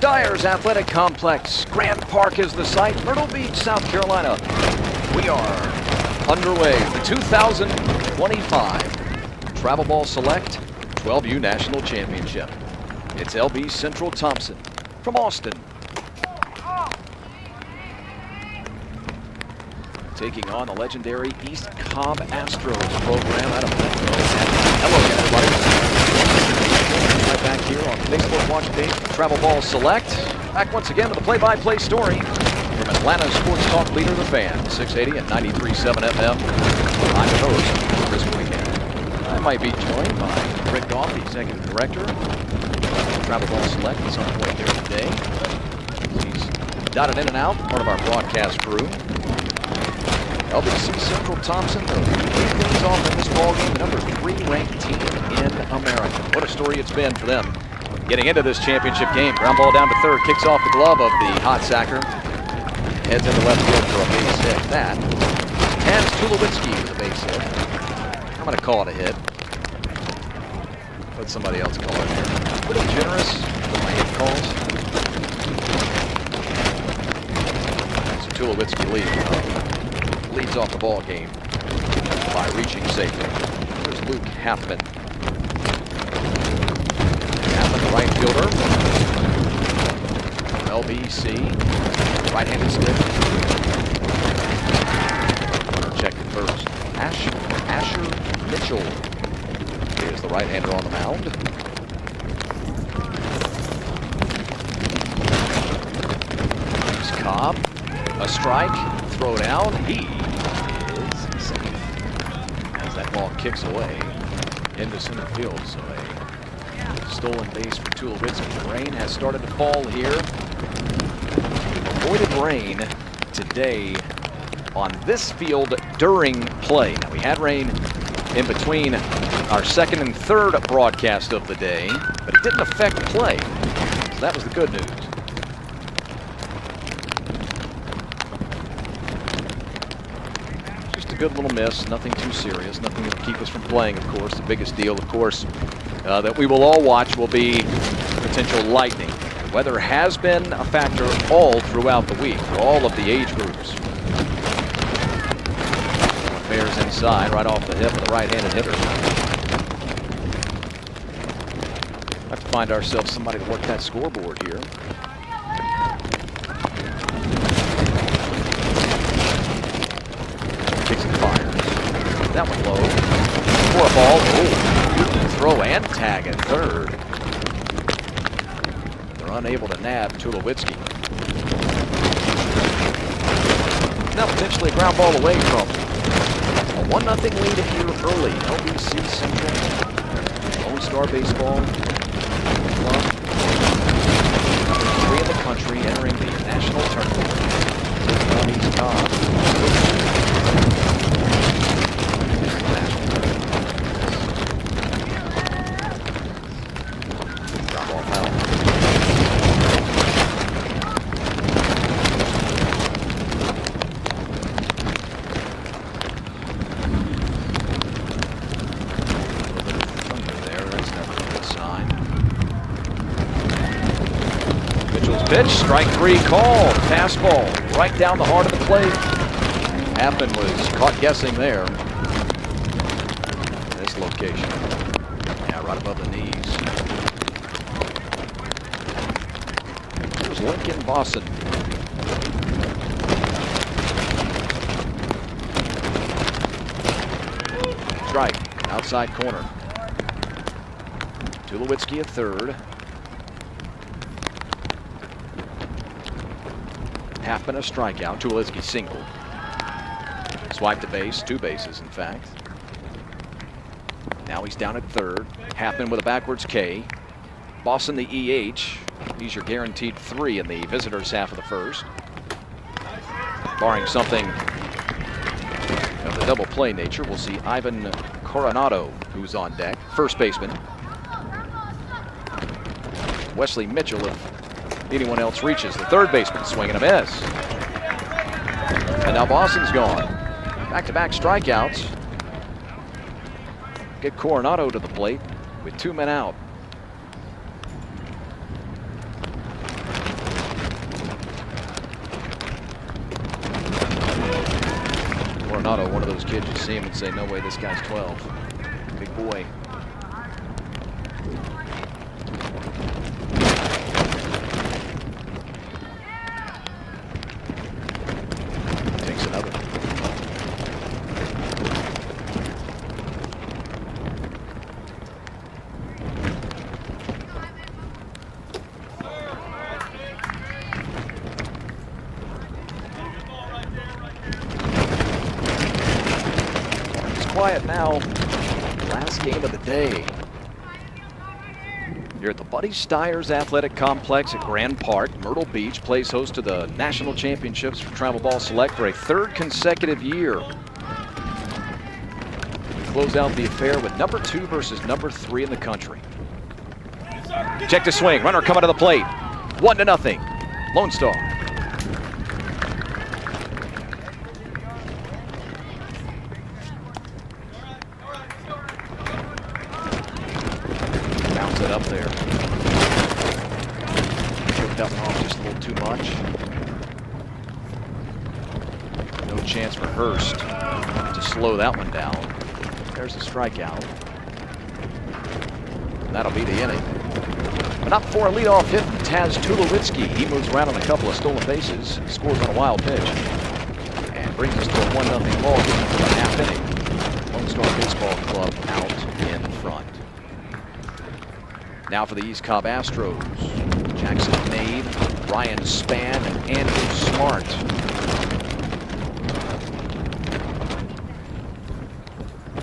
Dyer's Athletic Complex. Grant Park is the site. Myrtle Beach, South Carolina. We are underway. The 2025 Travel Ball Select 12U National Championship. It's LB Central Thompson from Austin, taking on the legendary East Cobb Astros program out of Metro. Hello again, everybody. Right back here on the Facebook watch page, Travel Ball Select. Back once again with a play-by-play story from Atlanta sports talk leader, The Fan, 680 and 93.7 FM. I'm your host, Chris Weekend. I might be joined by Rick Goff, the executive director of Travel Ball Select at some point here today. He's dotted in and out, part of our broadcast crew. LBC Central Thompson, leading things off in this ballgame, the number 3 ranked team in America. What a story it's been for them getting into this championship game. Ground ball down to third, kicks off the glove of the hot sacker. Heads into left field for a base hit. That has Tulowitzki with a base hit. I'm going to call it a hit. Let somebody else call it here. Pretty generous with my hit calls. So Tulowitzki leads off the ball game by reaching safely. There's Luke Halfman. Halfman, the right fielder. LBC, right-handed stick. Runner checked at first. Asher Mitchell is the right-hander on the mound. Here's Cobb. A strike. Throw down. He is safe as that ball kicks away into center field. So a stolen base for Tulowitzki. The rain has started to fall here. Avoided rain today on this field during play. Now, we had rain in between our second and third broadcast of the day, but it didn't affect play. So that was the good news. Good little miss, nothing too serious, nothing to keep us from playing, of course. The biggest deal, of course, that we will all watch will be potential lightning. Weather has been a factor all throughout the week for all of the age groups. Bears inside, right off the hip of the right-handed hitter. Have to find ourselves somebody to work that scoreboard here. That one low. For a ball. Oh, throw and tag at third. They're unable to nab Tulowitzki. Now potentially a ground ball away from a 1-0 lead here early. LBC Central, Lone Star Baseball Club. Number 3 in the country entering the national tournament. East Cobb. Pitch, strike 3 called. Fastball right down the heart of the plate. Halfman was caught guessing there. This location. Yeah, right above the knees. Here's Lincoln Boston. Strike, outside corner. Tulowitzki at third. Halfman a strikeout. Tulowitzki single. Swipe to base, 2 bases in fact. Now he's down at third. Halfman with a backwards K. Boston the EH. He's your guaranteed 3 in the visitors' half of the first. Barring something of the double play nature, we'll see Ivan Coronado, who's on deck. First baseman. Wesley Mitchell, if anyone else reaches. The third baseman swinging a miss. And now Boston's gone. Back-to-back strikeouts. Get Coronado to the plate with 2 men out. Coronado, one of those kids you see him and say, no way, this guy's 12. Big boy. Takes another. Quiet now. Last game of the day. You're at the Buddy Stiers Athletic Complex at Grand Park. Myrtle Beach plays host to the National Championships for Travel Ball Select for a third consecutive year. We close out the affair with number 2 versus number 3 in the country. Check to swing. Runner coming to the plate. 1-0. Lone Star. It up there. Took that one off just a little too much. No chance for Hurst to slow that one down. There's the strikeout. And that'll be the inning. But not before a leadoff hit from Taz Tulowitzki. He moves around on a couple of stolen bases, scores on a wild pitch, and brings us to a 1-0 ball game for the half inning. Lone Star Baseball Club out in front. Now for the East Cobb Astros, Jackson Nade, Ryan Spann, and Andrew Smart.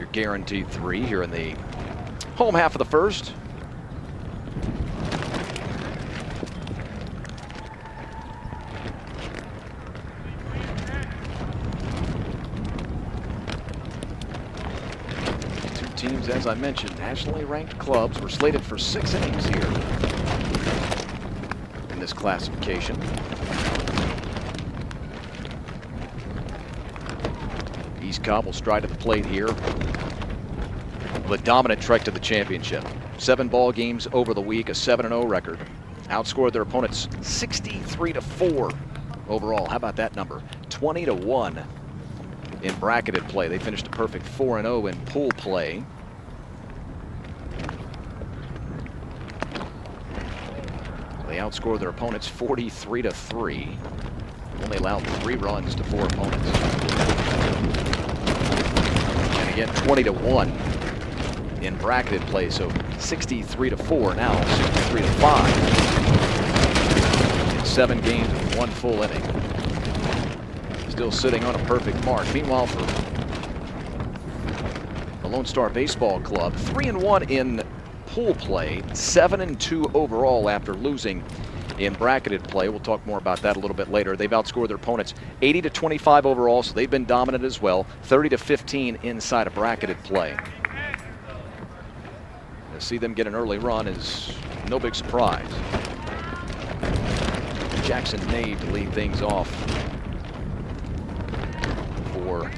Your guaranteed 3 here in the home half of the first. Teams, as I mentioned, nationally ranked clubs were slated for 6 innings here in this classification. East Cobb will stride to the plate here with a dominant trek to the championship. 7 ball games over the week, a 7-0 record. Outscored their opponents 63-4 overall. How about that number? 20-1. In bracketed play. They finished a perfect 4-0 in pool play. They outscored their opponents 43-3. Only allowed 3 runs to 4 opponents. And again, 20-1 in bracketed play. So 63-4 now, 63-5 in 7 games and 1 full inning. Still sitting on a perfect mark. Meanwhile, for the Lone Star Baseball Club, 3-1 in pool play, 7-2 overall after losing in bracketed play. We'll talk more about that a little bit later. They've outscored their opponents 80-25 overall, so they've been dominant as well. 30-15 inside of bracketed play. To see them get an early run is no big surprise. Jackson Nade to lead things off for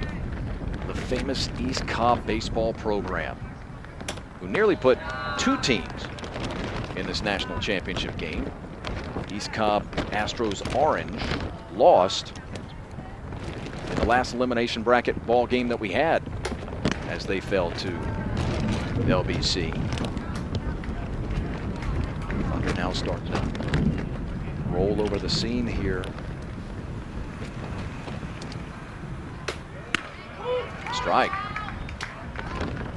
the famous East Cobb baseball program, who nearly put 2 teams in this national championship game. East Cobb Astros Orange lost in the last elimination bracket ball game that we had as they fell to LBC. Thunder now starting to roll over the scene here. Strike.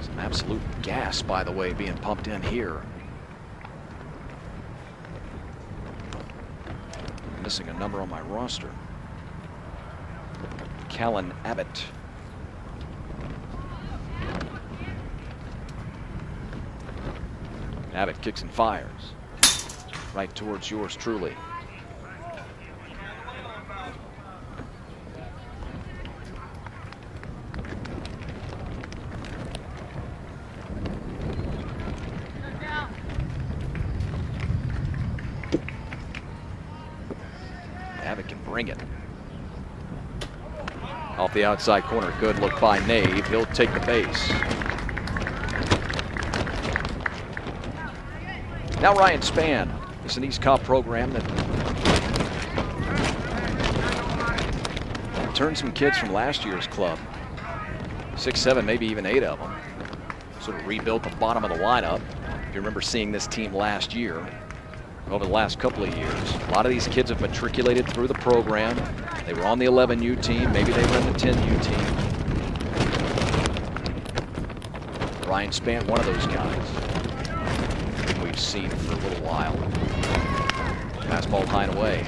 Some absolute gas, by the way, being pumped in here. Missing a number on my roster. Callan Abbott. Abbott kicks and fires. Right towards yours truly. Abbott can bring it. Off the outside corner, good look by Nave. He'll take the base. Now Ryan Spann. It's an East Cobb program that turned some kids from last year's club 6, 7, maybe even 8 of them. Sort of rebuilt the bottom of the lineup. If you remember seeing this team last year, over the last couple of years, a lot of these kids have matriculated through the program. They were on the 11U team, maybe they were in the 10U team. Ryan Spann, one of those guys we've seen for a little while. Fastball high and away.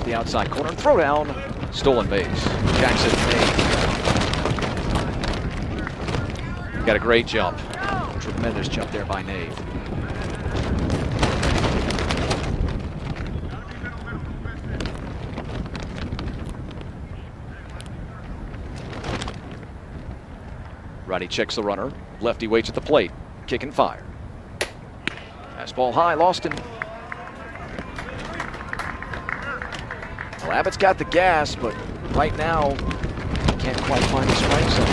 The outside corner and throw down, stolen base. Jackson Nave. Got a great jump. Tremendous jump there by Nave. Righty checks the runner. Lefty waits at the plate. Kick and fire. Fastball high, lost him. Well, Abbott's got the gas, but right now, he can't quite find the strike zone.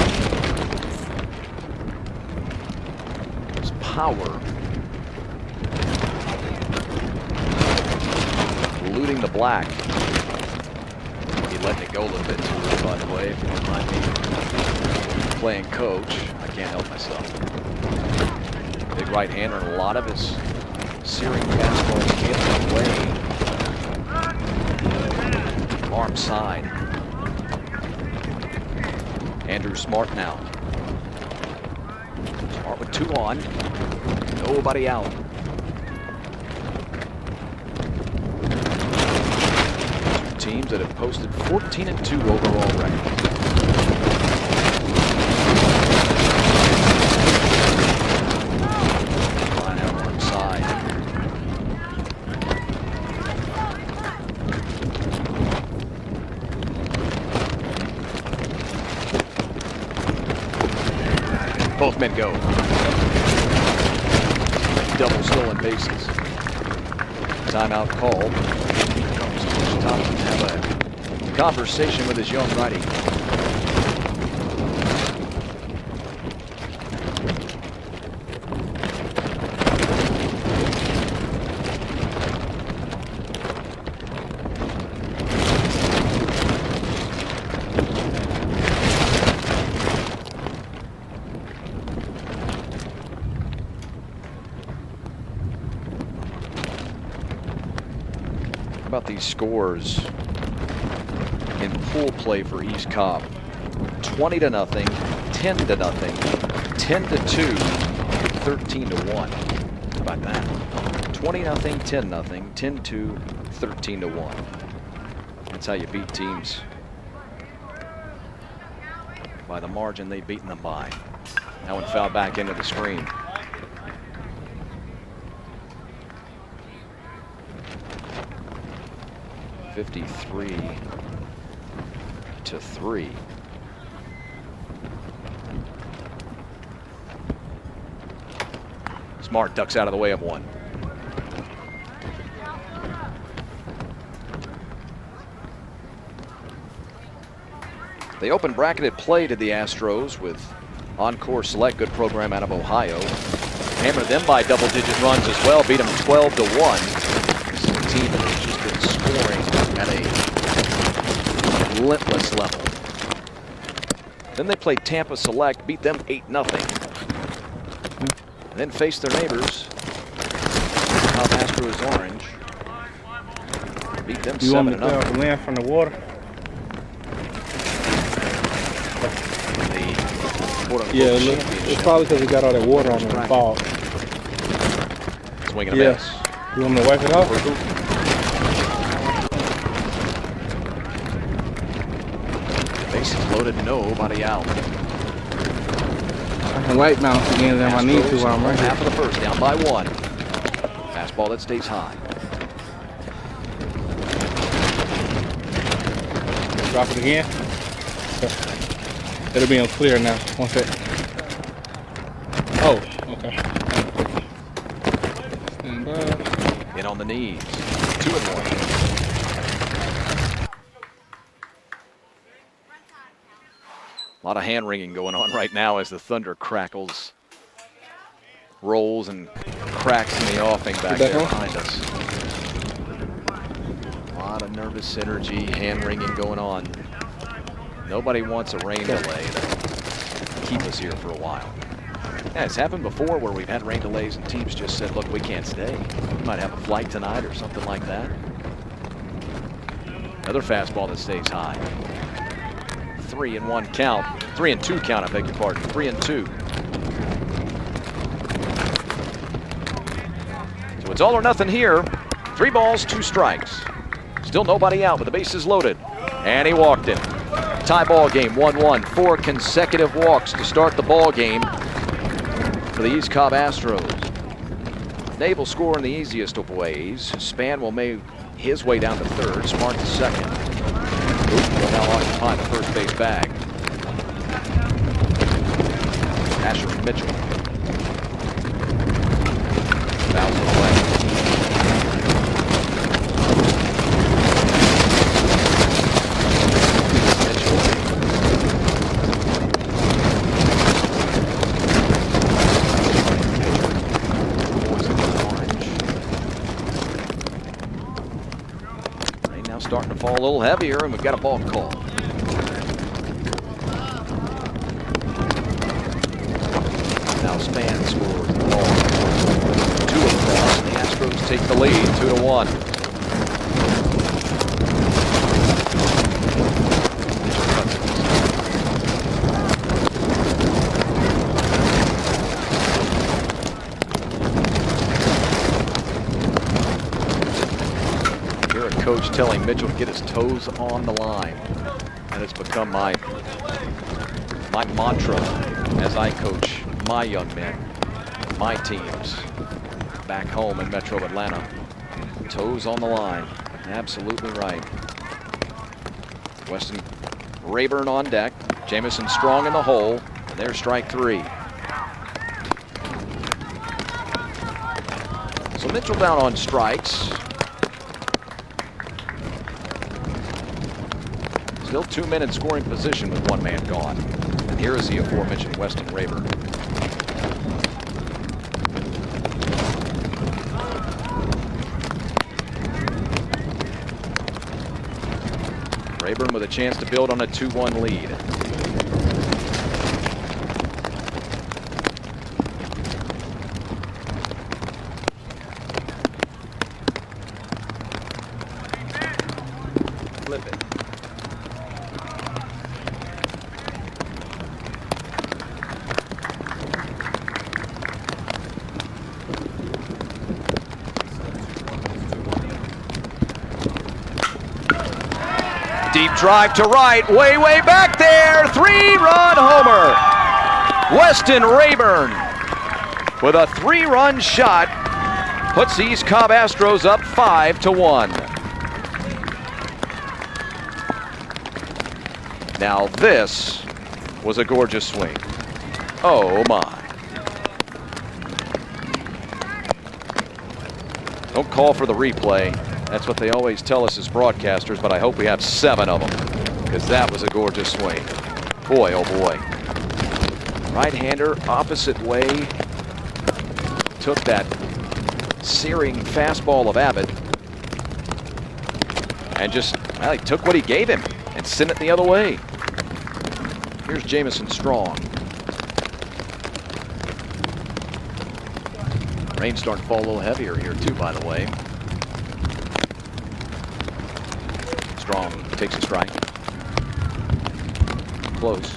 His power eluding the black. He letting it go a little bit too early, by the way. If you don't mind me playing coach, I can't help myself. Big right hander, and a lot of his searing fastballs hit away. Arm side. Andrew Smart now. Smart with 2 on. Nobody out. Two teams that have posted 14-2 overall records. Line out arm side. Both men go. Double stolen bases. Timeout called. Comes Coach Thompson to have a conversation with his young righty. About these scores in pool play for East Cobb: 20-0, 10-0, 10-2, 13-1. How about that? 20-0, 10-0, 10-2, 13-1. That's how you beat teams by the margin they've beaten them by. That one fouled back into the screen. (53-3). Smart ducks out of the way of one. They open bracketed play to the Astros with Encore Select, good program out of Ohio. Hammer them by double-digit runs as well, beat them 12-1. This is a team that has just been scoring at a relentless level. Then they played Tampa Select, beat them 8-0. And then faced their neighbors, Cobb Astros Orange, beat them 7-0. You want me to clear off the land from the water? Yeah, it's probably because we got all that water on the fall. Swing and a miss. You want me to wipe it off? Bases loaded, nobody out. I can light bounce again if I need to while I'm right here. Half of the first, down by 1. Fastball that stays high. Drop it again. It'll be on clear now. 1 second. Oh, okay. Stand by. In on the knees. 2-1. lot of hand wringing going on right now as the thunder crackles, rolls, and cracks in the offing back there behind us. A lot of nervous energy, hand wringing going on. Nobody wants a rain delay to keep us here for a while. Yeah, it's happened before where we've had rain delays and teams just said, look, we can't stay. We might have a flight tonight or something like that. Another fastball that stays high. 3-1 count. 3-2 count, I beg your pardon. 3-2. So it's all or nothing here. 3 balls, 2 strikes. Still nobody out, but the bases loaded. And he walked him. Tie ball game, 1-1. 4 consecutive walks to start the ball game for the East Cobb Astros. Dave will score in the easiest of ways. Span will make his way down to third. Smart to second. Will now occupy the first base bag. Asher and Mitchell. Fouls it away. Starting to fall a little heavier, and we've got a ball call. Now Span scores the ball. 2 across, and the Astros take the lead, 2-1. Coach telling Mitchell to get his toes on the line. And it's become my mantra as I coach my young men, my teams back home in Metro Atlanta. Toes on the line. Absolutely right. Weston Rayburn on deck. Jamison Strong in the hole. And there's strike 3. So Mitchell down on strikes. Still 2 men in scoring position with 1 man gone. And here is the aforementioned Weston Rayburn. Rayburn with a chance to build on a 2-1 lead. Flip it. Deep drive to right, way back there. 3-run homer. Weston Rayburn with a 3-run shot puts the East Cobb Astros up 5-1. Now this was a gorgeous swing. Oh my. Don't call for the replay. That's what they always tell us as broadcasters, but I hope we have 7 of them, because that was a gorgeous swing. Boy, oh boy. Right-hander, opposite way. Took that searing fastball of Abbott and just, well, he took what he gave him and sent it the other way. Here's Jamison Strong. Rain's starting to fall a little heavier here too, by the way. Strong takes a strike. Close.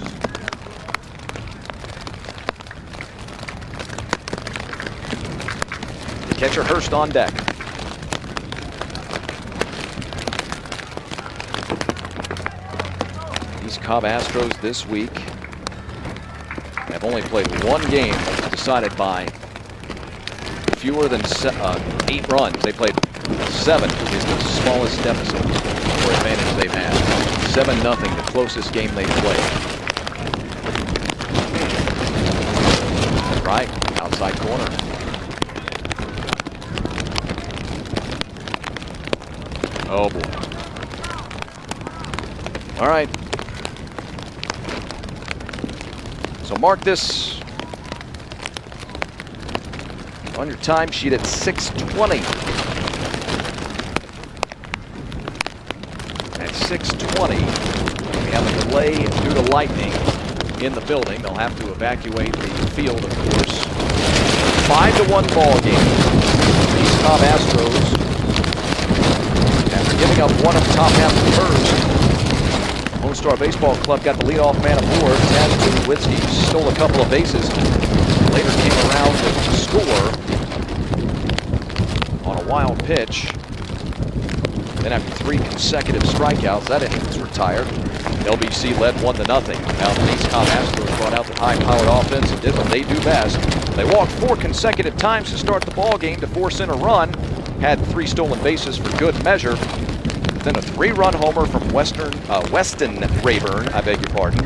The catcher Hurst on deck. These Cobb Astros this week have only played 1 game decided by fewer than 8 runs. They played 7 is the smallest deficit or advantage they've had. 7-0, the closest game they've played. Right, outside corner. Oh boy. All right. So mark this on your timesheet at 6:20. At 6:20, we have a delay due to lightning in the building. They'll have to evacuate the field, of course. 5-1 ball game. These Cobb Astros, after giving up one of the top half of the first, Lone Star Baseball Club got the leadoff man aboard. Taz Tulowitzki stole a couple of bases. Later came around to score on a wild pitch. Then after 3 consecutive strikeouts, that inning was retired. LBC led 1-0. Now the East Cobb Astros brought out the high-powered offense and did what they do best. They walked 4 consecutive times to start the ball game to force in a run. Had 3 stolen bases for good measure. Then a 3-run homer from Weston Rayburn, I beg your pardon.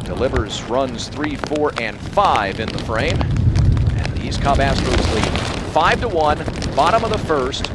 Delivers runs 3, 4, and 5 in the frame. And the East Cobb Astros lead 5-1, bottom of the first.